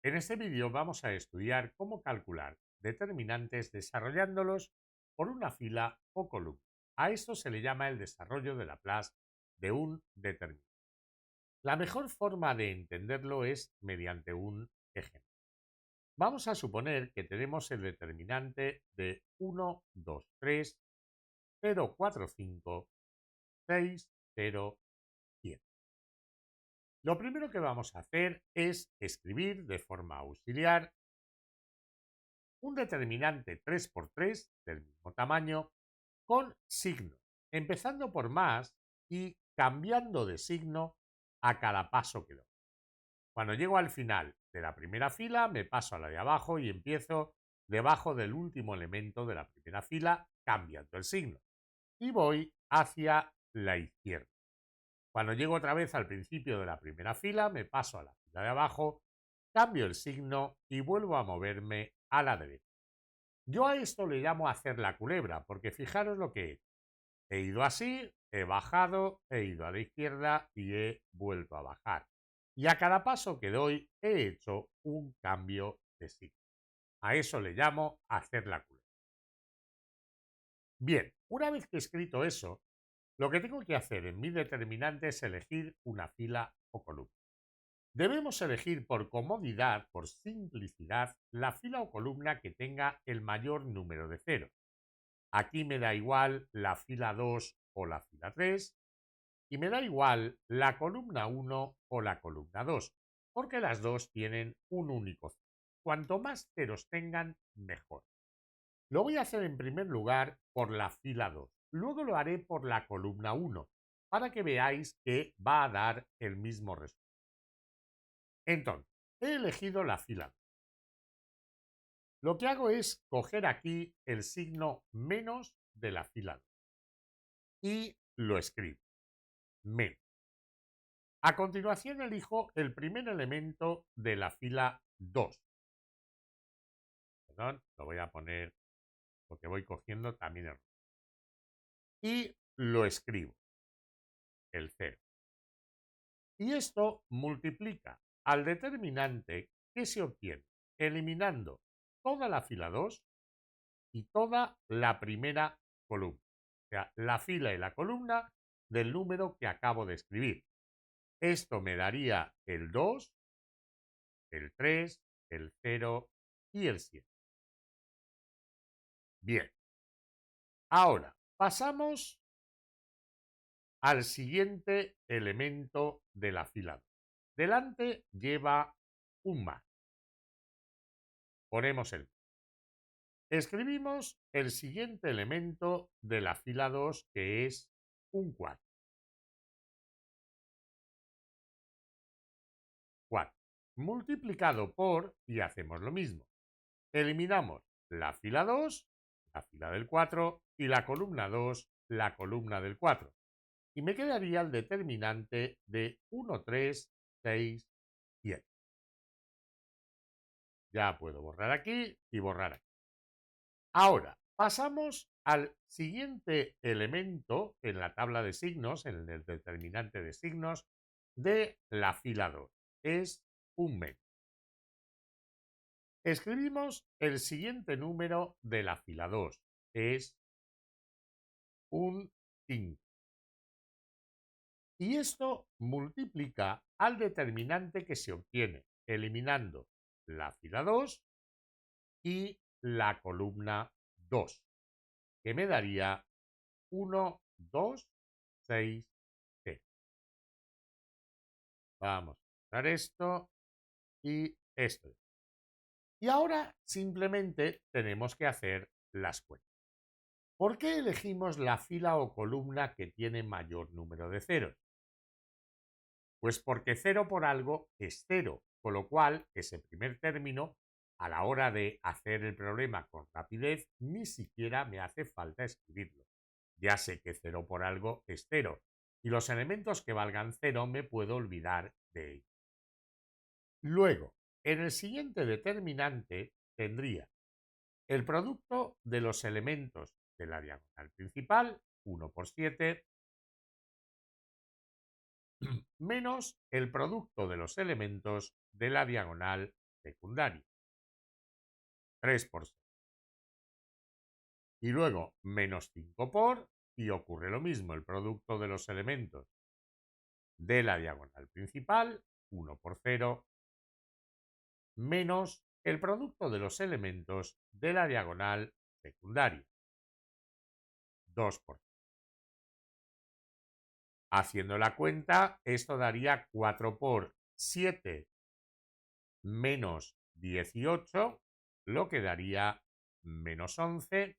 En este vídeo vamos a estudiar cómo calcular determinantes desarrollándolos por una fila o columna. A esto se le llama el desarrollo de Laplace de un determinante. La mejor forma de entenderlo es mediante un ejemplo. Vamos a suponer que tenemos el determinante de 1, 2, 3, 0, 4, 5, 6, 0, 7. Lo primero que vamos a hacer es escribir de forma auxiliar un determinante 3 por 3 del mismo tamaño con signos, empezando por más y cambiando de signo a cada paso que doy. Cuando llego al final de la primera fila, me paso a la de abajo y empiezo debajo del último elemento de la primera fila, cambiando el signo. Y voy hacia la izquierda. Cuando llego otra vez al principio de la primera fila, me paso a la fila de abajo, cambio el signo y vuelvo a moverme a la derecha. Yo a esto le llamo hacer la culebra, porque fijaros lo que he hecho. He ido así, he bajado, he ido a la izquierda y he vuelto a bajar. Y a cada paso que doy he hecho un cambio de signo. A eso le llamo hacer la culebra. Bien, una vez que he escrito eso, lo que tengo que hacer en mi determinante es elegir una fila o columna. Debemos elegir por comodidad, por simplicidad, la fila o columna que tenga el mayor número de ceros. Aquí me da igual la fila 2 o la fila 3 y me da igual la columna 1 o la columna 2, porque las dos tienen un único cero. Cuanto más ceros tengan, mejor. Lo voy a hacer en primer lugar por la fila 2, luego lo haré por la columna 1, para que veáis que va a dar el mismo resultado. Entonces, he elegido la fila 2. Lo que hago es coger aquí el signo menos de la fila 2 y lo escribo, menos. A continuación elijo el primer elemento de la fila 2. Perdón, lo voy a poner porque voy cogiendo también el rojo. Y lo escribo, el 0. Y esto multiplica al determinante que se obtiene eliminando toda la fila 2 y toda la primera columna. O sea, la fila y la columna del número que acabo de escribir. Esto me daría el 2, el 3, el 0 y el 7. Bien, ahora pasamos al siguiente elemento de la fila 2. Delante lleva un más. Ponemos el. Escribimos el siguiente elemento de la fila 2, que es un 4. 4. Multiplicado por, y hacemos lo mismo. Eliminamos la fila 2, la fila del 4, y la columna 2, la columna del 4. Y me quedaría el determinante de 1, 3, 6, 7. Ya puedo borrar aquí y borrar aquí. Ahora, pasamos al siguiente elemento en la tabla de signos, en el determinante de signos de la fila 2. Es un menos. Escribimos el siguiente número de la fila 2. Es un 5. Y esto multiplica al determinante que se obtiene eliminando la fila 2 y la columna 2, que me daría 1, 2, 6, 0. Vamos a usar esto y esto. Y ahora simplemente tenemos que hacer las cuentas. ¿Por qué elegimos la fila o columna que tiene mayor número de ceros? Pues porque 0 por algo es 0, con lo cual ese primer término, a la hora de hacer el problema con rapidez, ni siquiera me hace falta escribirlo. Ya sé que 0 por algo es 0, y los elementos que valgan 0 me puedo olvidar de ellos. Luego, en el siguiente determinante tendría el producto de los elementos de la diagonal principal, 1 por 7, menos el producto de los elementos de la diagonal secundaria. 3 por 6. Y luego menos 5 por, y ocurre lo mismo, el producto de los elementos de la diagonal principal, 1 por 0, menos el producto de los elementos de la diagonal secundaria, 2 por 0. Haciendo la cuenta, esto daría 4 por 7 menos 18, lo que daría menos 11,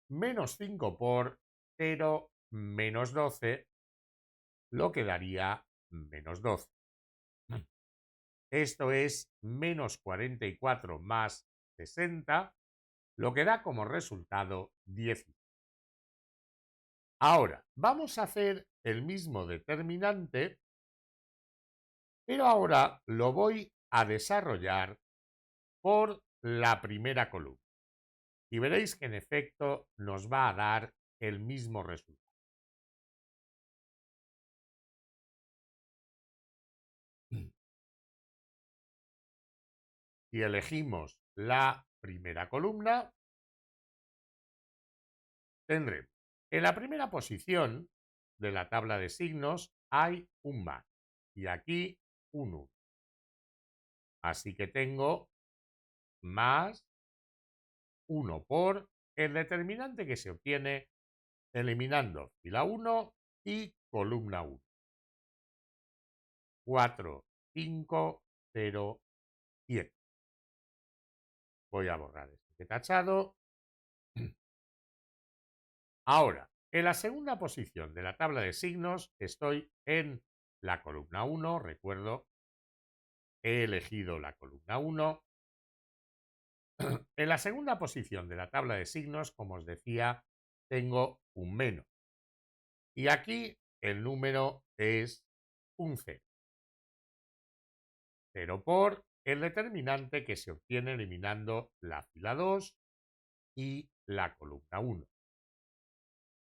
menos 5 por 0 menos 12, lo que daría menos 12. Esto es menos 44 más 60, lo que da como resultado 10. Ahora, vamos a hacer el mismo determinante, pero ahora lo voy a desarrollar por la primera columna. Y veréis que en efecto nos va a dar el mismo resultado. Si elegimos la primera columna, tendremos en la primera posición de la tabla de signos hay un más y aquí un 1. Así que tengo más 1 por el determinante que se obtiene eliminando fila 1 y columna 1. 4, 5, 0, 7. Voy a borrar este que he tachado. Ahora, en la segunda posición de la tabla de signos estoy en la columna 1. Recuerdo, he elegido la columna 1. En la segunda posición de la tabla de signos, como os decía, tengo un menos. Y aquí el número es un 0. 0 por el determinante que se obtiene eliminando la fila 2 y la columna 1.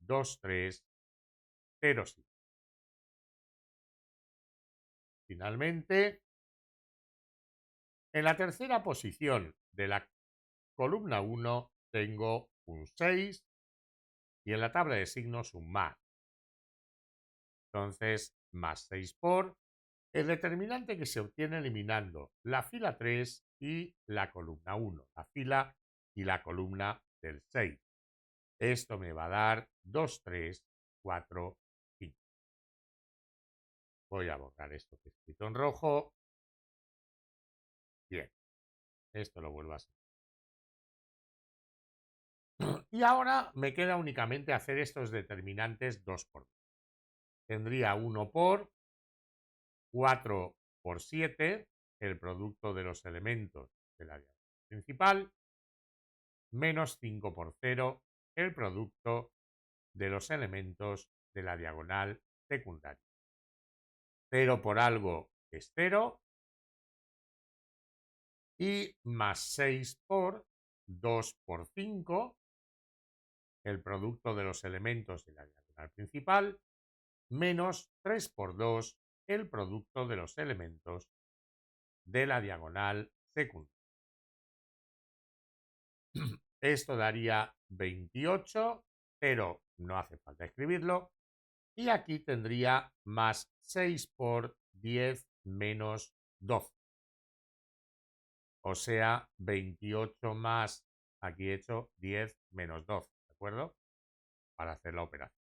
2, 3, 0, 7. Finalmente, en la tercera posición de la columna 1 tengo un 6 y en la tabla de signos un más. Entonces, más 6 por el determinante que se obtiene eliminando la fila 3 y la columna 1, la fila y la columna del 6. Esto me va a dar 2, 3, 4, 5. Voy a borrar esto que he escrito en rojo. Bien, esto lo vuelvo a hacer. Y ahora me queda únicamente hacer estos determinantes 2 por 2. Tendría 1 por 4 por 7, el producto de los elementos de la diagonal principal, menos 5 por 0, el producto de los elementos de la diagonal secundaria. 0 por algo es 0 y más 6 por 2 por 5, el producto de los elementos de la diagonal principal, menos 3 por 2, el producto de los elementos de la diagonal secundaria. Esto daría 28, pero no hace falta escribirlo. Y aquí tendría más 6 por 10 menos 12. O sea, 28 más, aquí he hecho 10 menos 12, ¿de acuerdo? Para hacer la operación.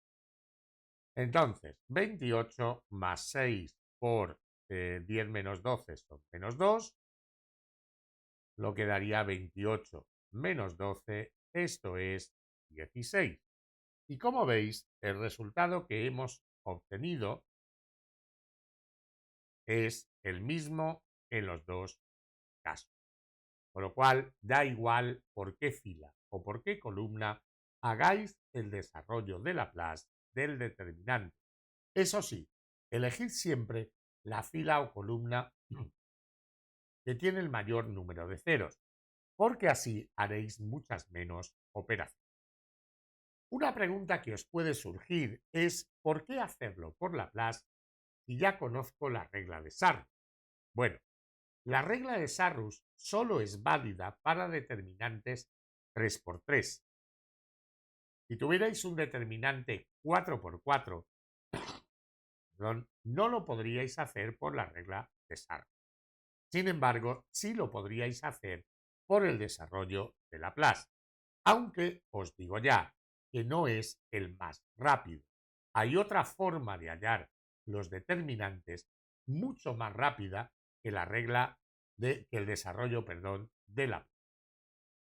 Entonces, 28 más 6 por 10 menos 12 son menos 2, lo que daría 28 menos 12, esto es 16. Y como veis, el resultado que hemos obtenido es el mismo en los dos casos. Con lo cual, da igual por qué fila o por qué columna hagáis el desarrollo de Laplace del determinante. Eso sí, elegid siempre la fila o columna que tiene el mayor número de ceros, porque así haréis muchas menos operaciones. Una pregunta que os puede surgir es ¿por qué hacerlo por Laplace si ya conozco la regla de Sartre? Bueno, La regla de Sarrus solo es válida para determinantes 3×3. Si tuvierais un determinante 4×4, no lo podríais hacer por la regla de Sarrus. Sin embargo, sí lo podríais hacer por el desarrollo de Laplace, aunque os digo ya que no es el más rápido. Hay otra forma de hallar los determinantes mucho más rápida que la regla que el desarrollo, de Laplace.